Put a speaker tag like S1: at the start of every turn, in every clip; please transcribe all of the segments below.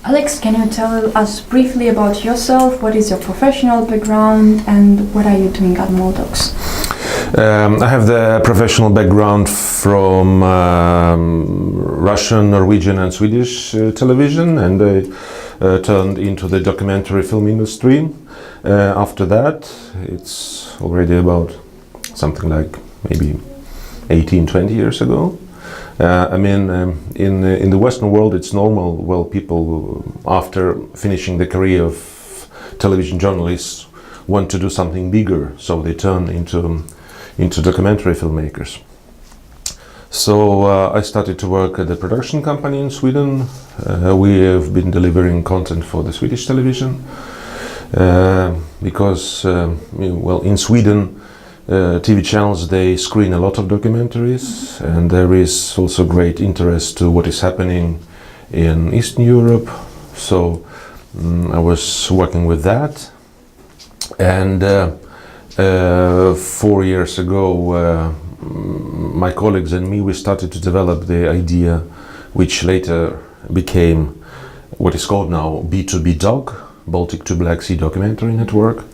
S1: Alex, can you tell us briefly about yourself? What is your professional background and what are you doing at Moldox?
S2: I have the professional background from Russian, Norwegian and Swedish television, and I turned into the documentary film industry. After that, it's already about something like maybe 18-20 years ago. In the Western world it's normal, well, people after finishing the career of television journalists want to do something bigger, so they turn into documentary filmmakers. So I started to work at a production company in Sweden. We have been delivering content for the Swedish television because, well, in Sweden TV channels, they screen a lot of documentaries, and there is also great interest to what is happening in Eastern Europe. So I was working with that, and 4 years ago my colleagues and me, we started to develop the idea which later became what is called now B2B DOC, Baltic to Black Sea Documentary Network.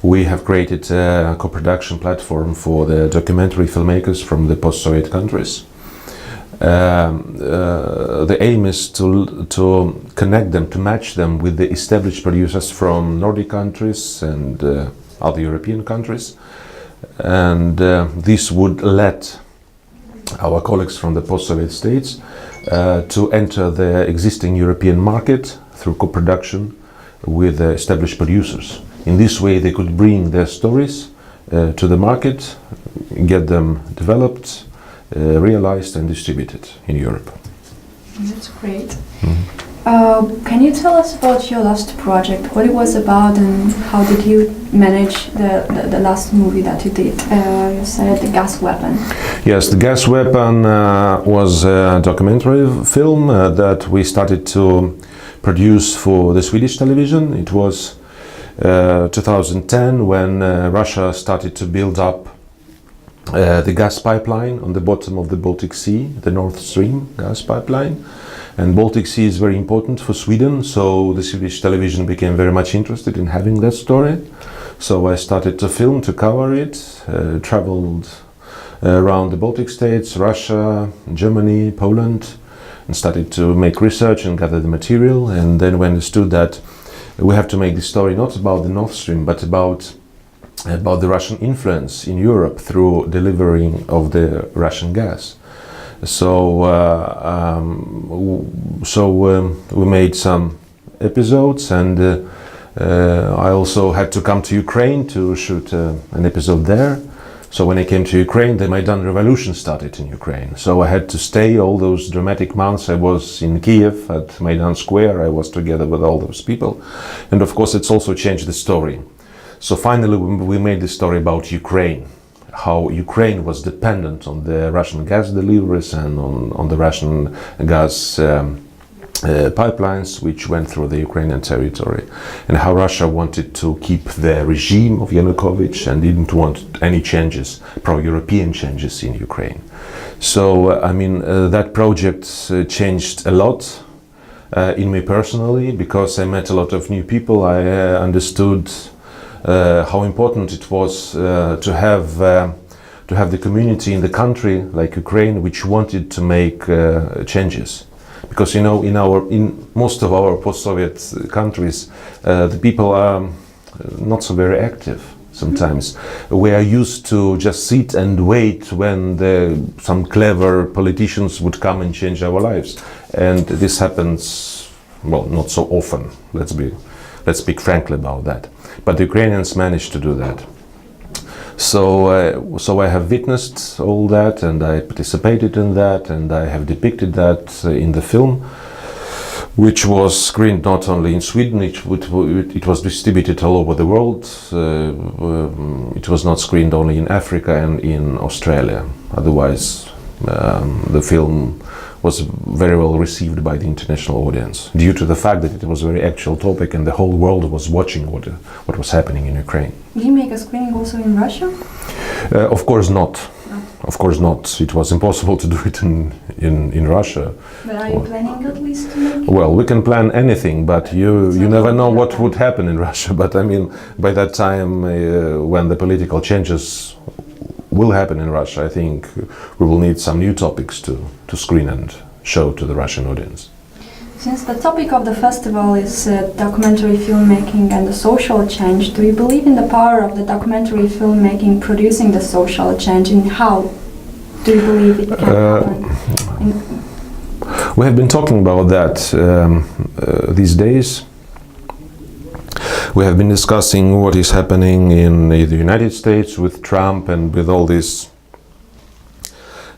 S2: We have created a co-production platform for the documentary filmmakers from the post-Soviet countries. The aim is to connect them, to match them with the established producers from Nordic countries and other European countries. And this would let our colleagues from the post-Soviet states to enter the existing European market through co-production with established producers. In this way they could bring their stories to the market, get them developed, realized and distributed in Europe.
S1: That's great. Can you tell us about your last project, what it was about and how did you manage the last movie that you did? You said The Gas Weapon.
S2: Yes, The Gas Weapon was a documentary film that we started to produce for the Swedish television. It was 2010 when Russia started to build up the gas pipeline on the bottom of the Baltic Sea, the Nord Stream gas pipeline. And Baltic Sea is very important for Sweden, so the Swedish television became very much interested in having that story. So I started to film, to cover it, traveled around the Baltic states, Russia, Germany, Poland, and started to make research and gather the material. And then we understood that we have to make the story not about the Nord Stream, but about the Russian influence in Europe through delivering of the Russian gas. So we made some episodes, and I also had to come to Ukraine to shoot an episode there. So when I came to Ukraine, the Maidan revolution started in Ukraine. So I had to stay all those dramatic months. I was in Kiev at Maidan Square. I was together with all those people. And of course, it's also changed the story. So finally, we made the story about Ukraine, how Ukraine was dependent on the Russian gas deliveries and on the Russian gas pipelines which went through the Ukrainian territory, and how Russia wanted to keep the regime of Yanukovych and didn't want any changes, pro-European changes in Ukraine. So that project changed a lot in me personally, because I met a lot of new people. I understood how important it was to have the community in the country like Ukraine which wanted to make changes. Because in most of our post-Soviet countries, the people are not so very active sometimes. We are used to just sit and wait when some clever politicians would come and change our lives. And this happens, well, not so often. Let's speak frankly about that. But the Ukrainians managed to do that. So I have witnessed all that, and I participated in that, and I have depicted that in the film, which was screened not only in Sweden, it was distributed all over the world. It was not screened only in Africa and in Australia. Otherwise, the film was very well received by the international audience, due to the fact that it was a very actual topic and the whole world was watching what was happening in Ukraine.
S1: Did you make a screening also in Russia?
S2: Of course not. of course not. It was impossible to do it in Russia.
S1: But are you planning at least to make?
S2: Well, we can plan anything, but you never know what would happen in Russia. But I mean, by that time, when the political changes will happen in Russia, I think we will need some new topics to screen and show to the Russian audience.
S1: Since the topic of the festival is documentary filmmaking and the social change, do you believe in the power of the documentary filmmaking producing the social change, and how do you believe it can happen?
S2: We have been talking about that these days. We have been discussing what is happening in the United States with Trump and with all this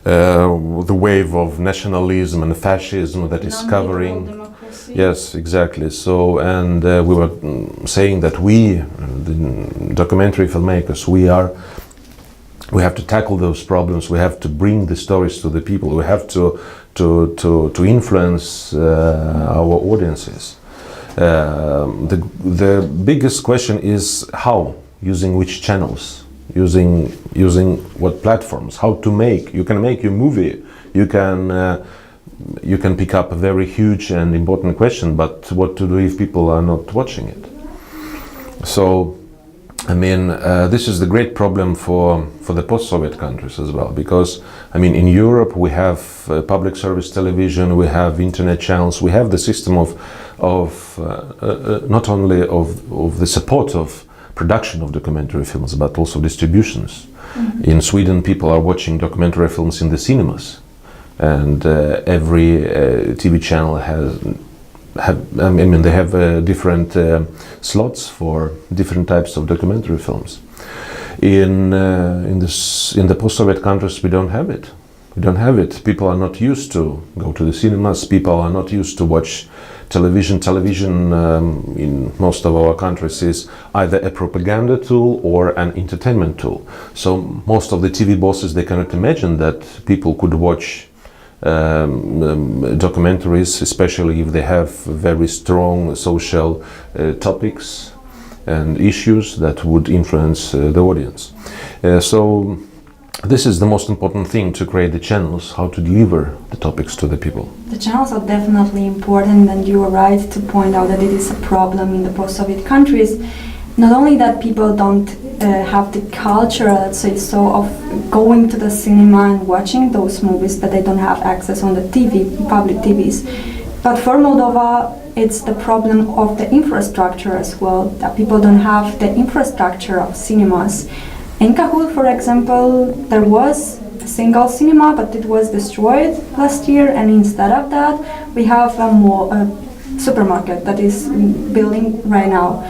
S2: the wave of nationalism and fascism that is covering.
S1: Democracy.
S2: Yes, exactly. So, and we were saying that we, the documentary filmmakers, we have to tackle those problems. We have to bring the stories to the people. We have to influence our audiences. The biggest question is how, using which channels. Using what platforms, how to make. You can make your movie, you can pick up a very huge and important question, but what to do if people are not watching it? So, I mean, this is the great problem for the post-Soviet countries as well, because, I mean, in Europe we have public service television, we have internet channels, we have the system of not only of the support of production of documentary films, but also distributions. Mm-hmm. In Sweden, people are watching documentary films in the cinemas, and every TV channel they have different slots for different types of documentary films. In the post-Soviet countries, we don't have it. We don't have it. People are not used to go to the cinemas. People are not used to watch television. Television in most of our countries is either a propaganda tool or an entertainment tool. So most of the TV bosses, they cannot imagine that people could watch documentaries, especially if they have very strong social topics and issues that would influence the audience. So this is the most important thing, to create the channels, how to deliver the topics to the people.
S1: The channels are definitely important, and you are right to point out that it is a problem in the post-Soviet countries. Not only that people don't have the culture, let's say so, of going to the cinema and watching those movies, that they don't have access on the TV, public TVs. But for Moldova, it's the problem of the infrastructure as well, that people don't have the infrastructure of cinemas. In Cahul, for example, there was a single cinema, but it was destroyed last year, and instead of that, we have a supermarket that is building right now.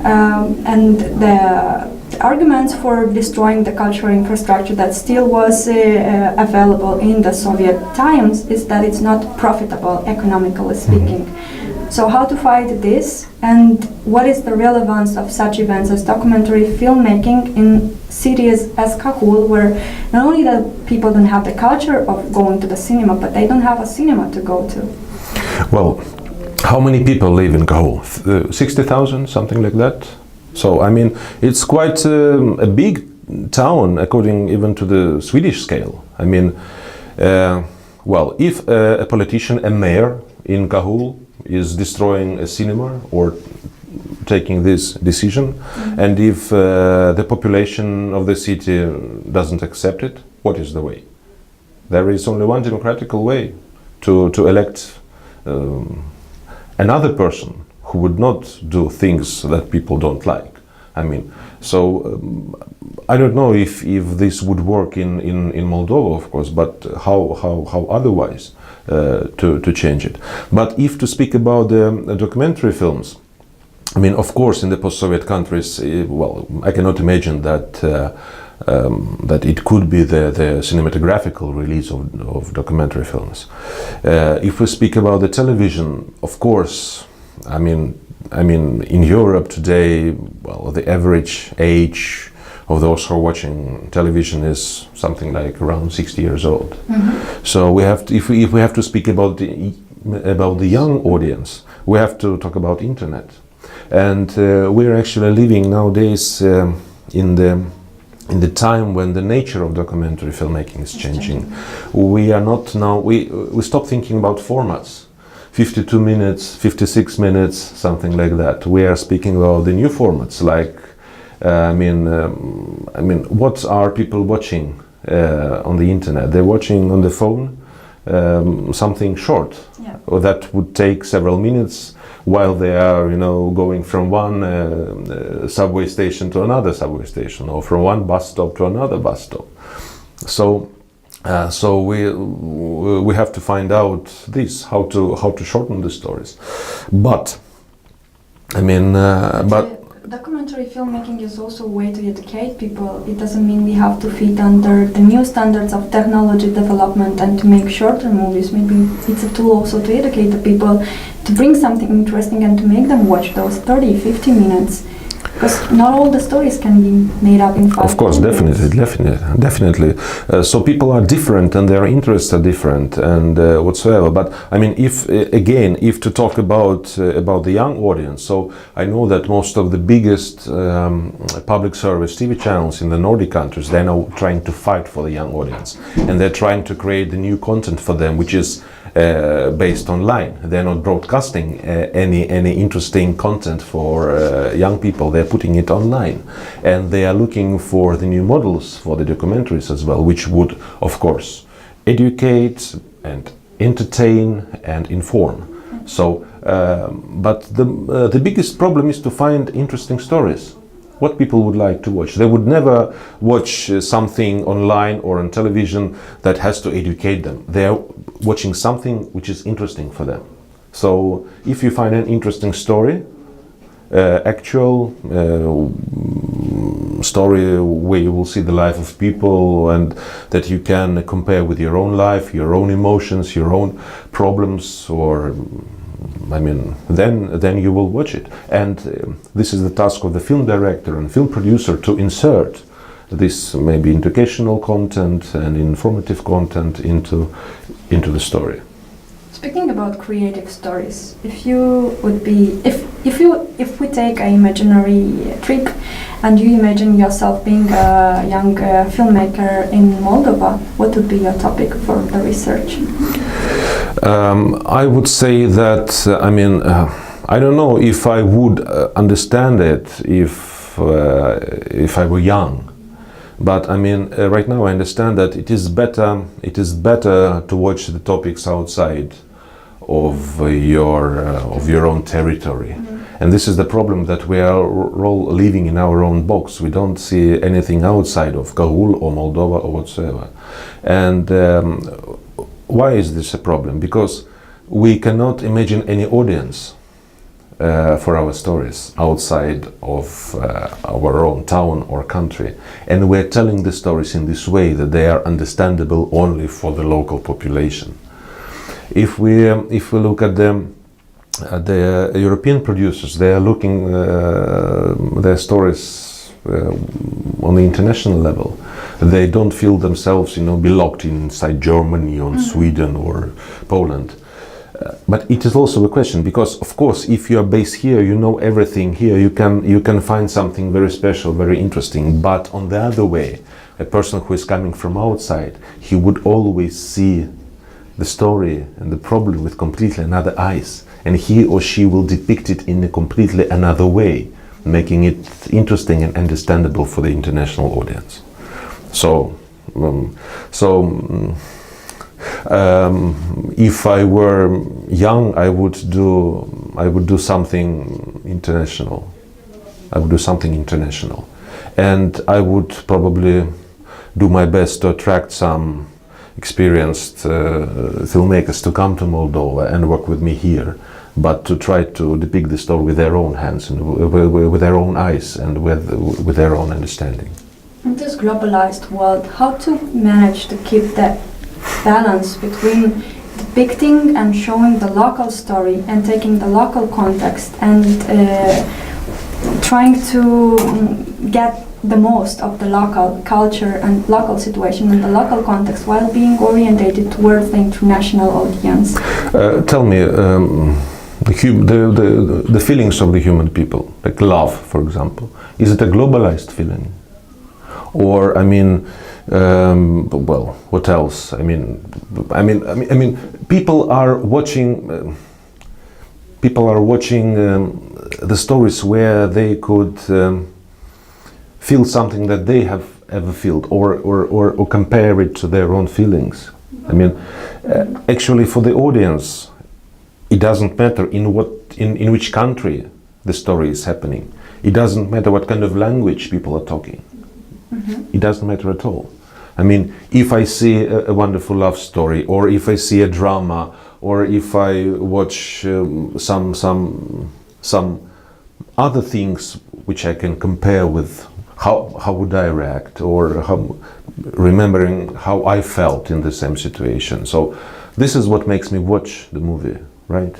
S1: And the arguments for destroying the cultural infrastructure that still was available in the Soviet times is that it's not profitable, economically speaking. So how to fight this, and what is the relevance of such events as documentary filmmaking in cities as Cahul, where not only that people don't have the culture of going to the cinema, but they don't have a cinema to go to?
S2: Well, how many people live in Cahul? 60,000, something like that. So, I mean, it's quite a big town, according even to the Swedish scale. I mean, well, if a politician, a mayor in Cahul, is destroying a cinema or taking this decision, and if the population of the city doesn't accept it, what is the way? There is only one democratical way, to elect another person who would not do things that people don't like. I mean, so I don't know if this would work in Moldova, of course, but how otherwise to change it. But if to speak about the documentary films, I mean, of course, in the post-Soviet countries, well, I cannot imagine that that it could be the cinematographical release of documentary films. If we speak about the television, of course, I mean, in Europe today, well, the average age of those who are watching television is something like around 60 years old. Mm-hmm. So we have to, if we have to speak about the young audience, we have to talk about internet. And we're actually living nowadays in in the time when the nature of documentary filmmaking is changing, we are not now, we stop thinking about formats. 52 minutes, 56 minutes, something like that. We are speaking about the new formats, like, what are people watching on the internet? They're watching on the phone something short, or that would take several minutes while they are, going from one subway station to another subway station, or from one bus stop to another bus stop. So we have to find out this, how to shorten the stories. But
S1: documentary filmmaking is also a way to educate people. It doesn't mean we have to fit under the new standards of technology development and to make shorter movies. Maybe it's a tool also to educate the people, to bring something interesting and to make them watch those 30, 50 minutes. Because not all the stories can be made up in 5
S2: Of course,
S1: minutes.
S2: definitely. So people are different and their interests are different and whatsoever. But if to talk about the young audience, so I know that most of the biggest public service TV channels in the Nordic countries, they're now trying to fight for the young audience, and they're trying to create the new content for them, which is based online. They're not broadcasting any interesting content for young people. They're putting it online, and they are looking for the new models for the documentaries as well, which would, of course, educate and entertain and inform. So, but the biggest problem is to find interesting stories. What people would like to watch. They would never watch something online or on television that has to educate them. They are watching something which is interesting for them. So if you find an interesting story, actual story where you will see the life of people and that you can compare with your own life, your own emotions, your own problems, or then you will watch it. And this is the task of the film director and film producer, to insert this maybe educational content and informative content into the story.
S1: Speaking about creative stories, if we take an imaginary trip and you imagine yourself being a young filmmaker in Moldova, what would be your topic for the research?
S2: I would say that, I don't know if I would understand it if I were young. But right now I understand that it is better to watch the topics outside of your own territory. Mm-hmm. And this is the problem, that we are all living in our own box. We don't see anything outside of Cahul or Moldova or whatsoever. And why is this a problem? Because we cannot imagine any audience for our stories outside of our own town or country, and we're telling the stories in this way that they are understandable only for the local population. If we look at the European producers, they are looking their stories on the international level. They don't feel themselves, be locked inside Germany or Sweden or Poland. But it is also a question, because of course if you are based here, you know everything here, you can find something very special, very interesting. But on the other way, a person who is coming from outside, he would always see the story and the problem with completely another eyes, and he or she will depict it in a completely another way, making it interesting and understandable for the international audience. If I were young, I would do something international. And I would probably do my best to attract some experienced filmmakers to come to Moldova and work with me here, but to try to depict the story with their own hands and with their own eyes and with their own understanding.
S1: In this globalized world, how to manage to keep that balance between depicting and showing the local story and taking the local context and trying to get the most of the local culture and local situation and the local context while being orientated towards the international audience?
S2: Tell me, the feelings of the human people, like love, for example, is it a globalized feeling? Or I mean, well, what else? I mean, people are watching. People are watching the stories where they could feel something that they have ever felt, or compare it to their own feelings. I mean, actually, for the audience, it doesn't matter in which country the story is happening. It doesn't matter what kind of language people are talking. It doesn't matter at all. I mean, if I see a wonderful love story, or if I see a drama, or if I watch some other things which I can compare with, how would I react, or remembering how I felt in the same situation. So this is what makes me watch the movie, right?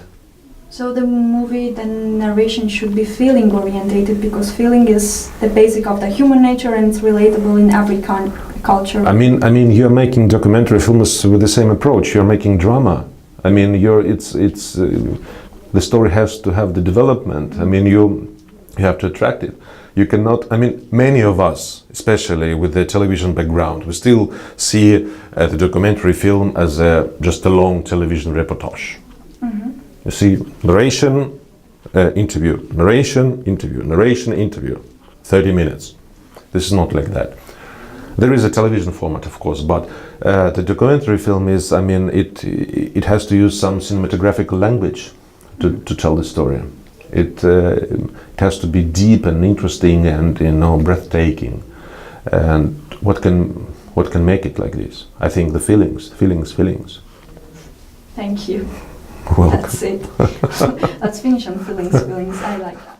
S1: So the movie, the narration should be feeling orientated, because feeling is the basic of the human nature and it's relatable in every culture.
S2: I mean, you're making documentary films with the same approach. You're making drama. I mean, the story has to have the development. I mean, you have to attract it. You cannot. I mean, many of us, especially with the television background, we still see the documentary film as just a long television reportage. You see, narration, interview, narration, interview, narration, interview, 30 minutes. This is not like that. There is a television format, of course, but the documentary film is, I mean, it has to use some cinematographic language to tell the story. It has to be deep and interesting and, you know, breathtaking. And what can make it like this? I think the feelings.
S1: Thank you.
S2: Welcome.
S1: That's it. Let's finish on feelings. I like that.